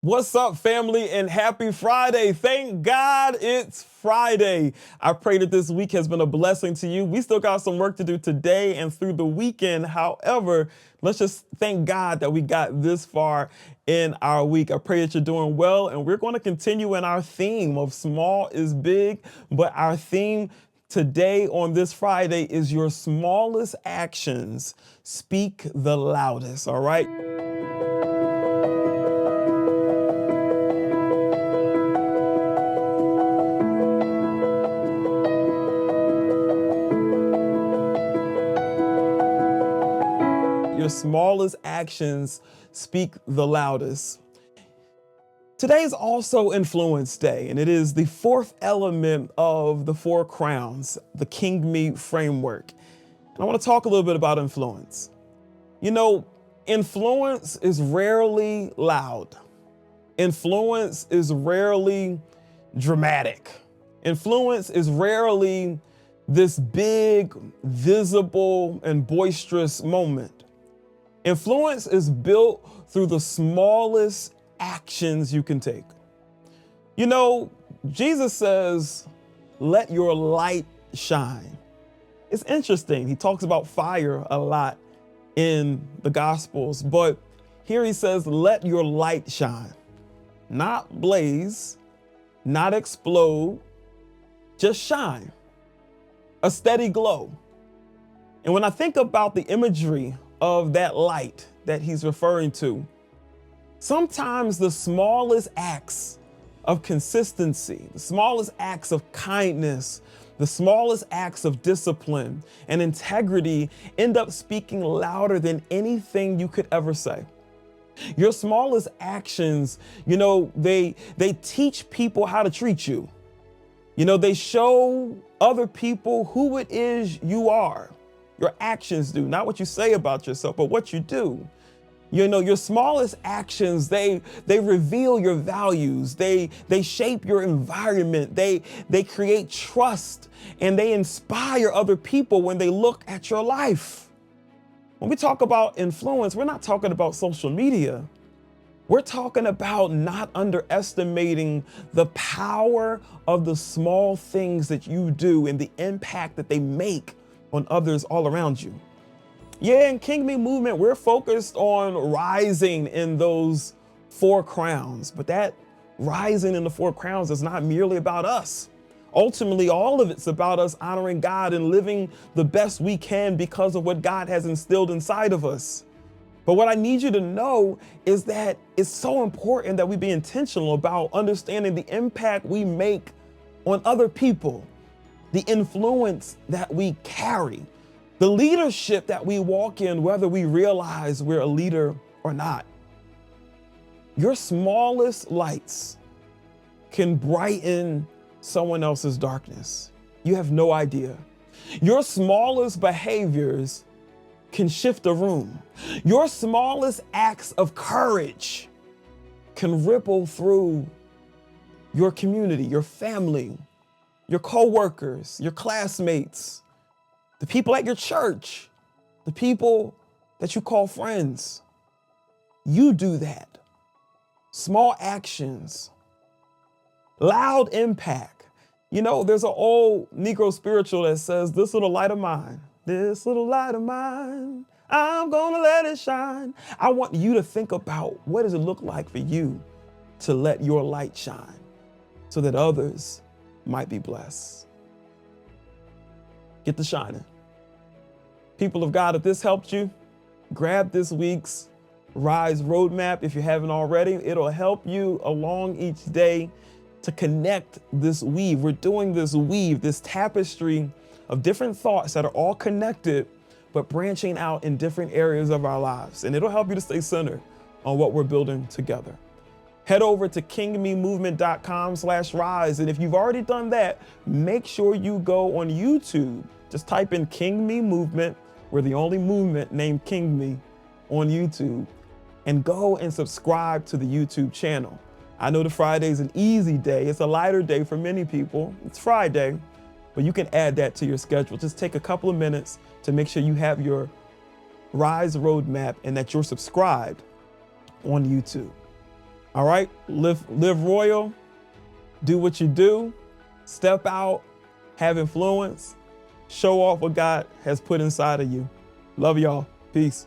What's up, family, and happy Friday. Thank God it's Friday. I pray that this week has been a blessing to you. We still got some work to do today and through the weekend. However, let's just thank God that we got this far in our week. I pray that you're doing well, and we're going to continue in our theme of small is big, but our theme today on this Friday is your smallest actions speak the loudest, all right? Your smallest actions speak the loudest. Today is also Influence Day, and it is the fourth element of the four crowns, the King Me framework. And I want to talk a little bit about influence. You know, influence is rarely loud. Influence is rarely dramatic. Influence is rarely this big, visible, and boisterous moment. Influence is built through the smallest actions you can take. You know, Jesus says, let your light shine. It's interesting. He talks about fire a lot in the Gospels, but here he says, let your light shine. Not blaze, not explode, just shine. A steady glow. And when I think about the imagery of that light that he's referring to, sometimes the smallest acts of consistency, the smallest acts of kindness, the smallest acts of discipline and integrity end up speaking louder than anything you could ever say. Your smallest actions, you know, they teach people how to treat you. You know, they show other people who it is you are. Your actions do, not what you say about yourself, but what you do. You know, your smallest actions, they reveal your values. They shape your environment. They create trust, and they inspire other people when they look at your life. When we talk about influence, we're not talking about social media. We're talking about not underestimating the power of the small things that you do and the impact that they make on others all around you. Yeah, in King Me movement, we're focused on rising in those four crowns, but that rising in the four crowns is not merely about us. Ultimately, all of it's about us honoring God and living the best we can because of what God has instilled inside of us. But what I need you to know is that it's so important that we be intentional about understanding the impact we make on other people, the influence that we carry, the leadership that we walk in, whether we realize we're a leader or not. Your smallest lights can brighten someone else's darkness. You have no idea. Your smallest behaviors can shift a room. Your smallest acts of courage can ripple through your community, your family, your coworkers, your classmates, the people at your church, the people that you call friends. You do that. Small actions, loud impact. You know, there's an old Negro spiritual that says, this little light of mine, I'm gonna let it shine. I want you to think about, what does it look like for you to let your light shine so that others might be blessed? Get to shining. People of God, if this helped you, grab this week's Rise Roadmap if you haven't already. It'll help you along each day to connect this weave. We're doing this weave, this tapestry of different thoughts that are all connected, but branching out in different areas of our lives. And it'll help you to stay centered on what we're building together. Head over to kingmemovement.com/rise. And if you've already done that, make sure you go on YouTube. Just type in King Me Movement. We're the only movement named King Me on YouTube. And go and subscribe to the YouTube channel. I know the Friday is an easy day. It's a lighter day for many people. It's Friday, but you can add that to your schedule. Just take a couple of minutes to make sure you have your Rise Roadmap and that you're subscribed on YouTube. All right, live royal, do what you do, step out, have influence, show off what God has put inside of you. Love y'all. Peace.